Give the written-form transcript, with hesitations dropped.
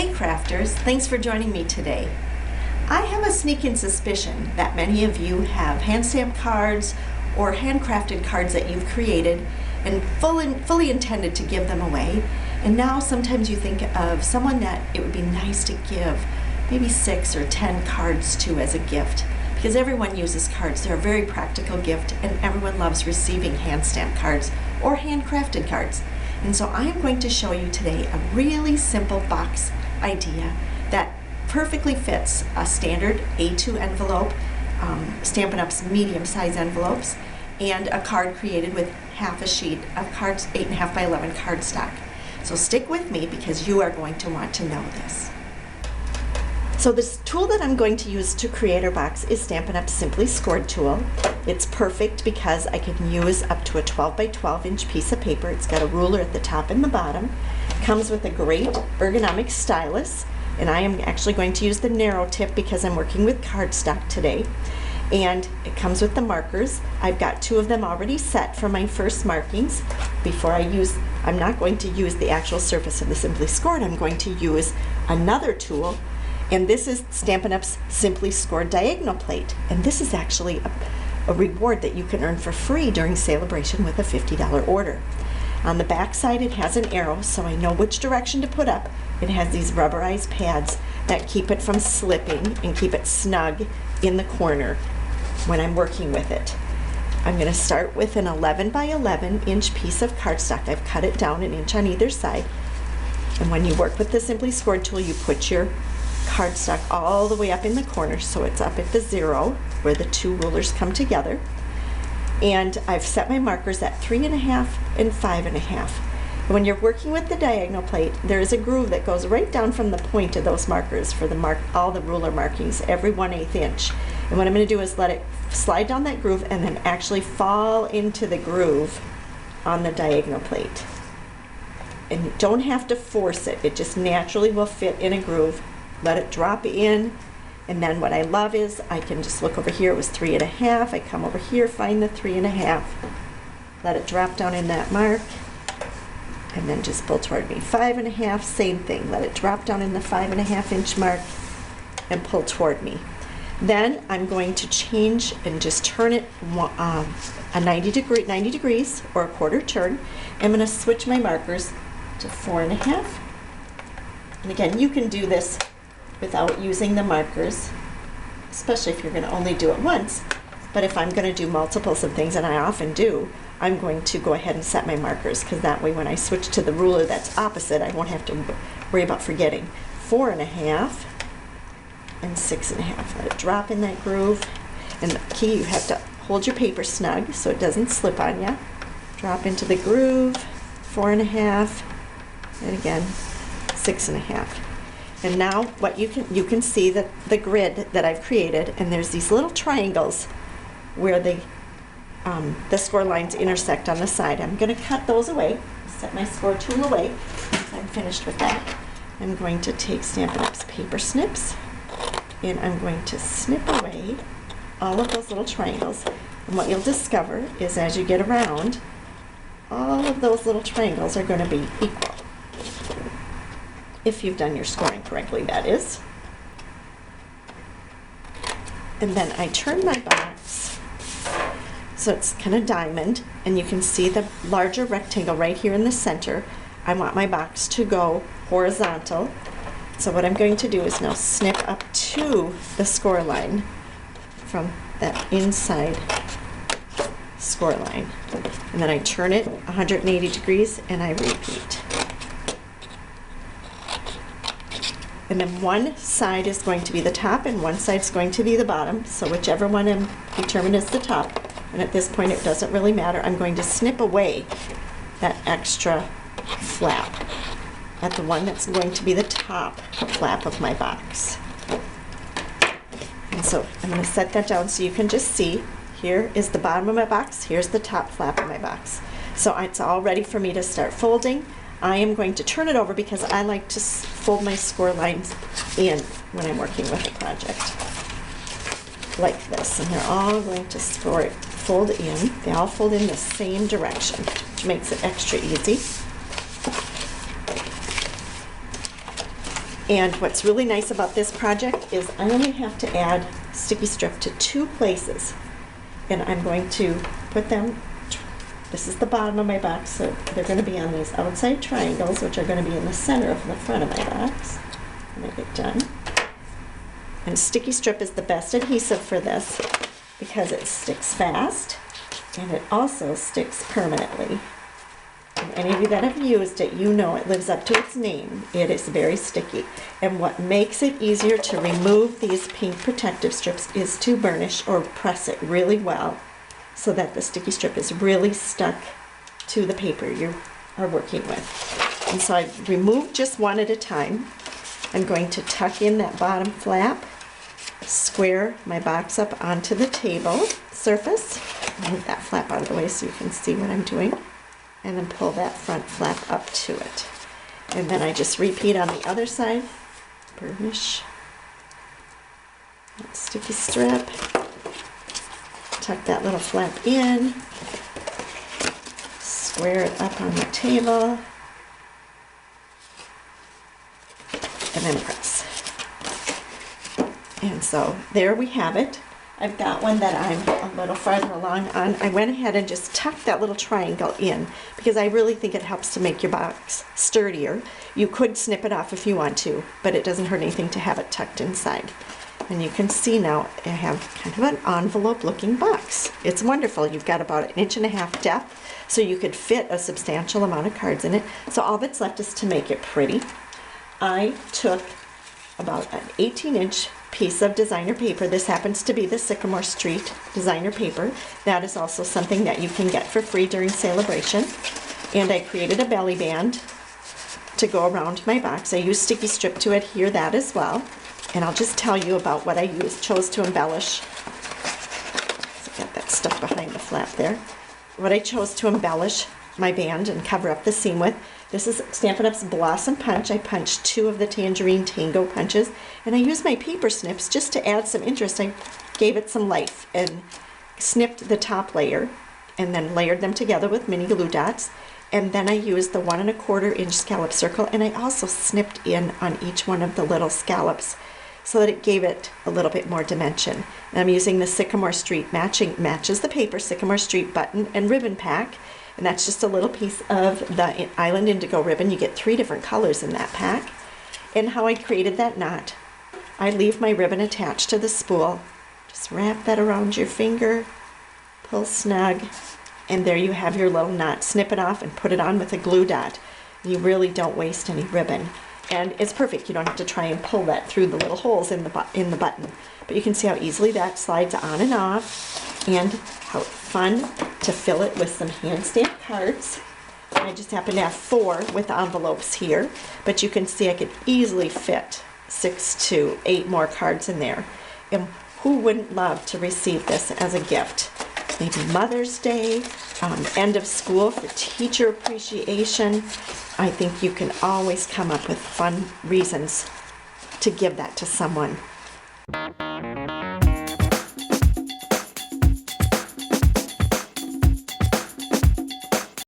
Hey crafters, thanks for joining me today. I have a sneaking suspicion that many of you have hand stamped cards or handcrafted cards that you've created and fully intended to give them away. And now sometimes you think of someone that it would be nice to give maybe 6 or 10 cards to as a gift. Because everyone uses cards, they're a very practical gift and everyone loves receiving hand stamped cards or handcrafted cards. And so I am going to show you today a really simple box idea that perfectly fits a standard A2 envelope, Stampin' Up's medium-size envelopes, and a card created with half a sheet of cards, 8.5 by 11 cardstock. So stick with me because you are going to want to know this. So this tool that I'm going to use to create our box is Stampin' Up's Simply Scored tool. It's perfect because I can use up to a 12 by 12 inch piece of paper. It's got a ruler at the top and the bottom. Comes with a great ergonomic stylus, and I am actually going to use the narrow tip because I'm working with cardstock today. And it comes with the markers. I've got 2 of them already set for my first markings. I'm not going to use the actual surface of the Simply Scored. I'm going to use another tool, and this is Stampin' Up's Simply Scored diagonal plate. And this is actually a reward that you can earn for free during celebration with a $50 order. On the back side it has an arrow so I know which direction to put up. It has these rubberized pads that keep it from slipping and keep it snug in the corner when I'm working with it. I'm going to start with an 11 by 11 inch piece of cardstock. I've cut it down 1 inch on either side. And when you work with the Simply Scored tool, you put your cardstock all the way up in the corner so it's up at the 0 where the 2 rulers come together. And I've set my markers at 3.5 and 5.5. When you're working with the diagonal plate, there is a groove that goes right down from the point of those markers for all the ruler markings, every 1/8 inch. And what I'm going to do is let it slide down that groove and then actually fall into the groove on the diagonal plate. And you don't have to force it, it just naturally will fit in a groove. Let it drop in. And then what I love is I can just look over here, it was 3.5. I come over here, find the 3.5. Let it drop down in that mark. And then just pull toward me. 5.5, same thing. Let it drop down in the 5.5 inch mark and pull toward me. Then I'm going to change and just turn it a 90 degrees or a quarter turn. I'm going to switch my markers to 4.5. And again, you can do this without using the markers, especially if you're going to only do it once. But if I'm going to do multiples of things, and I often do, I'm going to go ahead and set my markers because that way when I switch to the ruler that's opposite, I won't have to worry about forgetting. 4.5 and 6.5. Let it drop in that groove. And the key, you have to hold your paper snug so it doesn't slip on you. Drop into the groove, 4.5, and again, 6.5. And now what you can see the grid that I've created, and there's these little triangles where the score lines intersect on the side. I'm going to cut those away, set my score tool away. Once I'm finished with that, I'm going to take Stampin' Up's paper snips, and I'm going to snip away all of those little triangles. And what you'll discover is as you get around, all of those little triangles are going to be equal. If you've done your scoring correctly, that is. And then I turn my box so it's kind of diamond, and you can see the larger rectangle right here in the center. I want my box to go horizontal. So what I'm going to do is now snip up to the score line from that inside score line. And then I turn it 180 degrees and I repeat. And then one side is going to be the top and one side is going to be the bottom. So whichever one I'm determined is the top. And at this point it doesn't really matter. I'm going to snip away that extra flap at the one that's going to be the top flap of my box. And so I'm going to set that down so you can just see. Here is the bottom of my box. Here's the top flap of my box. So it's all ready for me to start folding. I am going to turn it over because I like to fold my score lines in when I'm working with a project like this. And they're all going to fold in. They all fold in the same direction, which makes it extra easy. And what's really nice about this project is I only have to add sticky strip to 2 places. And I'm going to put them, this is the bottom of my box, so they're going to be on these outside triangles, which are going to be in the center of the front of my box when I get done. And sticky strip is the best adhesive for this because it sticks fast and it also sticks permanently. And any of you that have used it, you know it lives up to its name. It is very sticky. And what makes it easier to remove these pink protective strips is to burnish or press it really well so that the sticky strip is really stuck to the paper you are working with. And so I've removed just one at a time. I'm going to tuck in that bottom flap, square my box up onto the table surface, move that flap out of the way so you can see what I'm doing, and then pull that front flap up to it. And then I just repeat on the other side, burnish, that sticky strip, tuck that little flap in, square it up on the table, and then press. And so there we have it. I've got one that I'm a little farther along on. I went ahead and just tucked that little triangle in because I really think it helps to make your box sturdier. You could snip it off if you want to, but it doesn't hurt anything to have it tucked inside. And you can see now I have kind of an envelope looking box. It's wonderful. You've got about 1.5 inches depth, so you could fit a substantial amount of cards in it. So all that's left is to make it pretty. I took about an 18-inch piece of designer paper. This happens to be the Sycamore Street designer paper. That is also something that you can get for free during Celebration. And I created a belly band to go around my box. I used sticky strip to adhere that as well. And I'll just tell you about what I chose to embellish. So I got that stuff behind the flap there. What I chose to embellish my band and cover up the seam with. This is Stampin' Up's Blossom Punch. I punched 2 of the Tangerine Tango punches, and I used my paper snips just to add some interest. I gave it some life and snipped the top layer and then layered them together with mini glue dots. And then I used the 1 1/4 inch scallop circle, and I also snipped in on each one of the little scallops so that it gave it a little bit more dimension. And I'm using the Sycamore Street matches the paper Sycamore Street button and ribbon pack. And that's just a little piece of the Island Indigo ribbon. You get 3 different colors in that pack. And how I created that knot, I leave my ribbon attached to the spool. Just wrap that around your finger, pull snug, and there you have your little knot. Snip it off and put it on with a glue dot. You really don't waste any ribbon. And it's perfect. You don't have to try and pull that through the little holes in the button. But you can see how easily that slides on and off, and how fun to fill it with some hand stamped cards. I just happen to have 4 with envelopes here, but you can see I could easily fit 6 to 8 more cards in there. And who wouldn't love to receive this as a gift? Maybe Mother's Day, end of school for teacher appreciation. I think you can always come up with fun reasons to give that to someone.